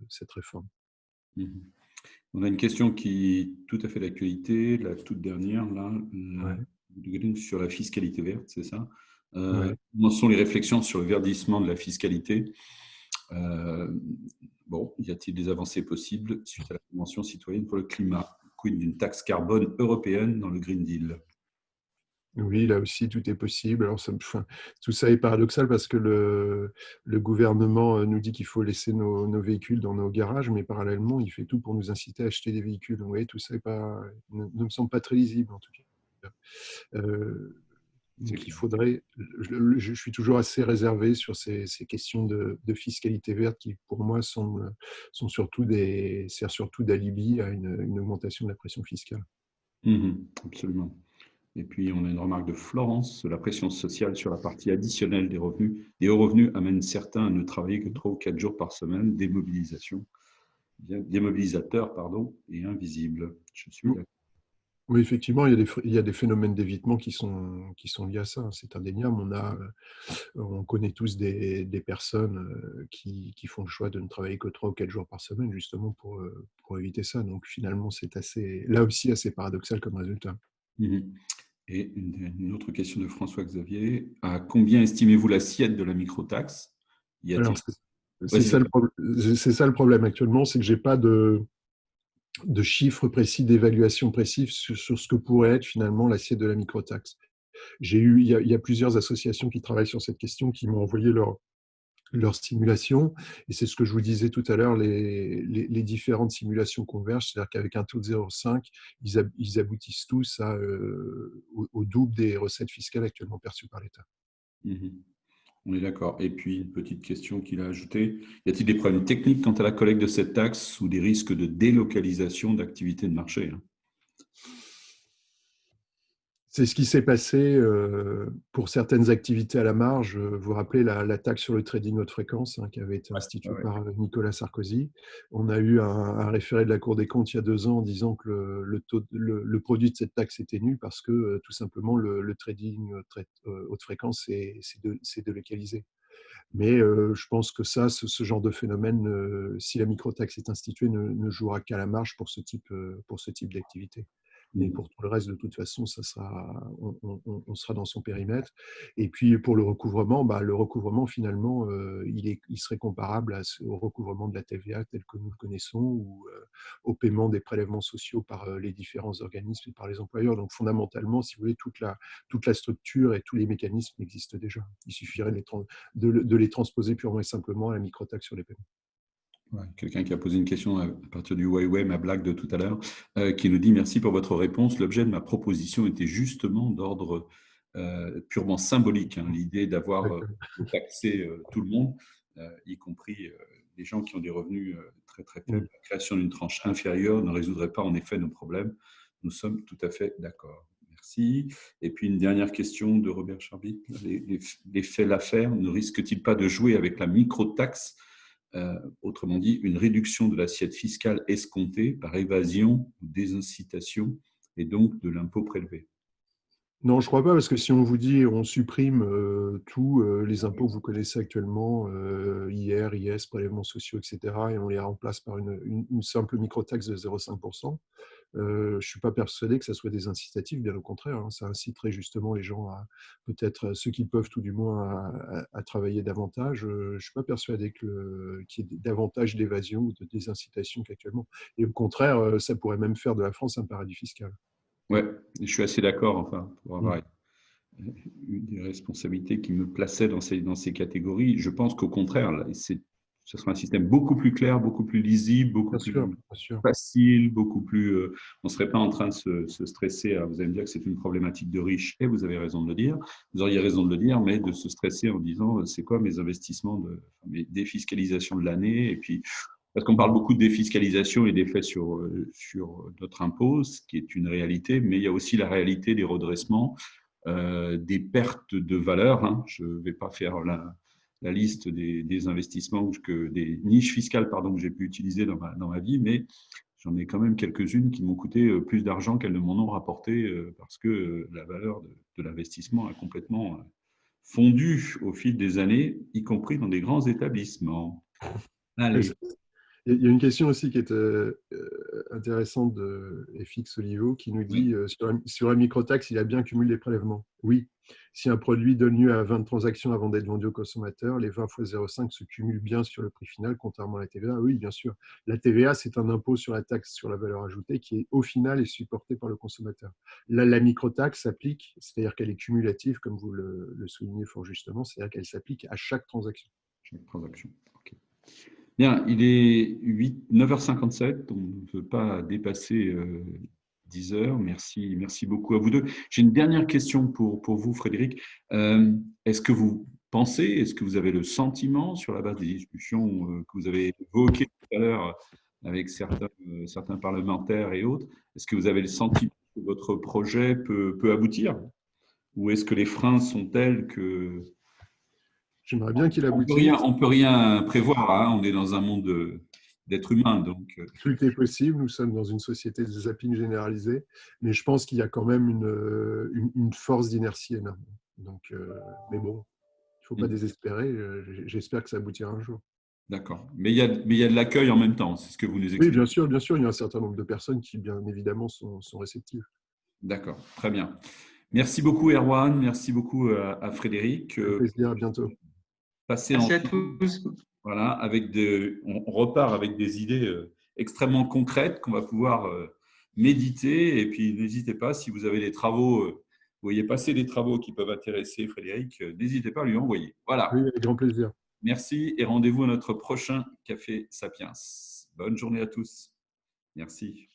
cette réforme. On a une question qui est tout à fait d'actualité, la toute dernière, là, sur la fiscalité verte, c'est ça? Comment sont les réflexions sur le verdissement de la fiscalité? Bon, y a-t-il des avancées possibles suite à la Convention citoyenne pour le climat? Quid d'une taxe carbone européenne dans le Green Deal? Oui, là aussi, tout est possible. Alors, tout ça est paradoxal parce que le gouvernement nous dit qu'il faut laisser nos véhicules dans nos garages, mais parallèlement, il fait tout pour nous inciter à acheter des véhicules. Vous voyez, tout ça ne me semble pas très lisible, en tout cas. Donc, il faudrait. Je suis toujours assez réservé sur ces questions de fiscalité verte qui, pour moi, servent surtout d'alibi à une augmentation de la pression fiscale. Absolument. Et puis, on a une remarque de Florence. La pression sociale sur la partie additionnelle des hauts revenus amène certains à ne travailler que 3 ou 4 jours par semaine, démobilisateur, pardon, et invisible. Je suis d'accord. Oui, effectivement, il y a des phénomènes d'évitement qui sont liés à ça, hein, c'est indéniable. On connaît tous des personnes qui font le choix de ne travailler que 3 ou 4 jours par semaine, justement pour éviter ça. Donc finalement, c'est là aussi assez paradoxal comme résultat. Mhm. Et une autre question de François-Xavier. À combien estimez-vous l'assiette de la microtaxe? Y a-t-il... Alors, c'est Vas-y, ça, c'est ça le problème actuellement, c'est que j'ai pas de chiffres précis, d'évaluation précise sur ce que pourrait être finalement l'assiette de la microtaxe. Il y a plusieurs associations qui travaillent sur cette question qui m'ont envoyé leur simulation. Et c'est ce que je vous disais tout à l'heure, les différentes simulations convergent, c'est-à-dire qu'avec un taux de 0,5, ils aboutissent tous au double des recettes fiscales actuellement perçues par l'État. Mhm. On est d'accord. Et puis, une petite question qu'il a ajoutée. Y a-t-il des problèmes techniques quant à la collecte de cette taxe ou des risques de délocalisation d'activités de marché? C'est ce qui s'est passé pour certaines activités à la marge. Vous vous rappelez la taxe sur le trading haute fréquence, hein, qui avait été instituée Ouais. par Nicolas Sarkozy. On a eu un référé de la Cour des comptes il y a 2 ans en disant que le produit de cette taxe était nul parce que tout simplement le trading haute fréquence c'est délocalisé. Mais je pense que ce genre de phénomène, si la microtaxe est instituée, ne jouera qu'à la marge pour ce type d'activité. Et Mhm. pour tout le reste, de toute façon, on sera dans son périmètre. Et puis pour le recouvrement, finalement, il serait comparable au recouvrement de la TVA tel que nous le connaissons ou au paiement des prélèvements sociaux par les différents organismes et par les employeurs. Donc fondamentalement, si vous voulez, toute la structure et tous les mécanismes existent déjà. Il suffirait de les transposer purement et simplement à la microtaxe sur les paiements. Ouais, quelqu'un qui a posé une question à partir du Huawei, ma blague de tout à l'heure, qui nous dit: merci pour votre réponse. L'objet de ma proposition était justement d'ordre purement symbolique, hein, l'idée d'avoir taxé tout le monde, y compris les gens qui ont des revenus très très faibles. La création d'une tranche inférieure ne résoudrait pas en effet nos problèmes. Nous sommes tout à fait d'accord. Merci. Et puis une dernière question de Robert Charby. Les faits l'affaire ne risquent-ils pas de jouer avec la microtaxe? Autrement dit, une réduction de l'assiette fiscale escomptée par évasion ou désincitation et donc de l'impôt prélevé. Non, je ne crois pas, parce que si on vous dit on supprime tous les impôts que vous connaissez actuellement, IR, IS, prélèvements sociaux, etc., et on les remplace par une simple microtaxe de 0,5%, je ne suis pas persuadé que ça soit des incitatifs, bien au contraire, hein, ça inciterait justement les gens peut-être ceux qui peuvent tout du moins, à travailler davantage. Je ne suis pas persuadé qu'il y ait davantage d'évasion ou de désincitation qu'actuellement. Et au contraire, ça pourrait même faire de la France un paradis fiscal. Ouais, je suis assez d'accord, enfin, pour avoir Mm. eu des responsabilités qui me plaçaient dans ces catégories. Je pense qu'au contraire, là, ce sera un système beaucoup plus clair, beaucoup plus lisible, beaucoup Bien sûr, plus bien sûr. facile, beaucoup plus. On ne serait pas en train de se stresser. Vous allez me dire que c'est une problématique de riches, et vous avez raison de le dire. Vous auriez raison de le dire, mais de se stresser en disant c'est quoi mes investissements, mes défiscalisations de l'année, et puis. Parce qu'on parle beaucoup de défiscalisation et d'effets sur notre impôt, ce qui est une réalité, mais il y a aussi la réalité des redressements, des pertes de valeur. Hein. Je ne vais pas faire la liste des investissements, des niches fiscales pardon, que j'ai pu utiliser dans ma vie, mais j'en ai quand même quelques-unes qui m'ont coûté plus d'argent qu'elles ne m'en ont rapporté parce que la valeur de l'investissement a complètement fondu au fil des années, y compris dans des grands établissements. Allez. Il y a une question aussi qui est intéressante de FX Olivo qui nous dit Oui. sur la microtaxe, il a bien cumulé les prélèvements. Oui, si un produit donne lieu à 20 transactions avant d'être vendu au consommateur, les 20 fois 0,5 se cumulent bien sur le prix final, contrairement à la TVA. Oui, bien sûr. La TVA, c'est un impôt sur la taxe sur la valeur ajoutée qui est au final est supporté par le consommateur. Là, la microtaxe s'applique, c'est-à-dire qu'elle est cumulative, comme vous le soulignez fort justement, c'est-à-dire qu'elle s'applique à chaque transaction. Chaque transaction. OK. Bien, il est 9h57, on ne veut pas dépasser 10 heures. Merci beaucoup à vous deux. J'ai une dernière question pour vous, Frédéric. Est-ce que vous pensez, est-ce que vous avez le sentiment, sur la base des discussions que vous avez évoquées tout à l'heure avec certains parlementaires et autres, est-ce que vous avez le sentiment que votre projet peut aboutir? Ou est-ce que les freins sont tels que… J'aimerais bien qu'il On aboutisse. ne peut rien prévoir, hein. On est dans un monde d'êtres humains. Donc, Tout est possible. Nous sommes dans une société de zapping généralisé, mais je pense qu'il y a quand même une force d'inertie énorme. Donc, mais bon, il ne faut pas désespérer. J'espère que ça aboutira un jour. d'accord. Mais il y a de l'accueil en même temps, c'est ce que vous nous Oui, expliquez. bien sûr, il y a un certain nombre de personnes qui, bien évidemment, sont réceptives. D'accord, très bien. Merci beaucoup, Erwan. Merci beaucoup à Frédéric. Un plaisir, à bientôt. Passez Merci à ensuite, tous. voilà, on repart avec des idées extrêmement concrètes qu'on va pouvoir méditer. Et puis, n'hésitez pas, si vous avez des travaux, vous voyez passer des travaux qui peuvent intéresser Frédéric, n'hésitez pas à lui envoyer. Voilà. Oui, avec grand plaisir. Merci et rendez-vous à notre prochain Café Sapiens. Bonne journée à tous. Merci.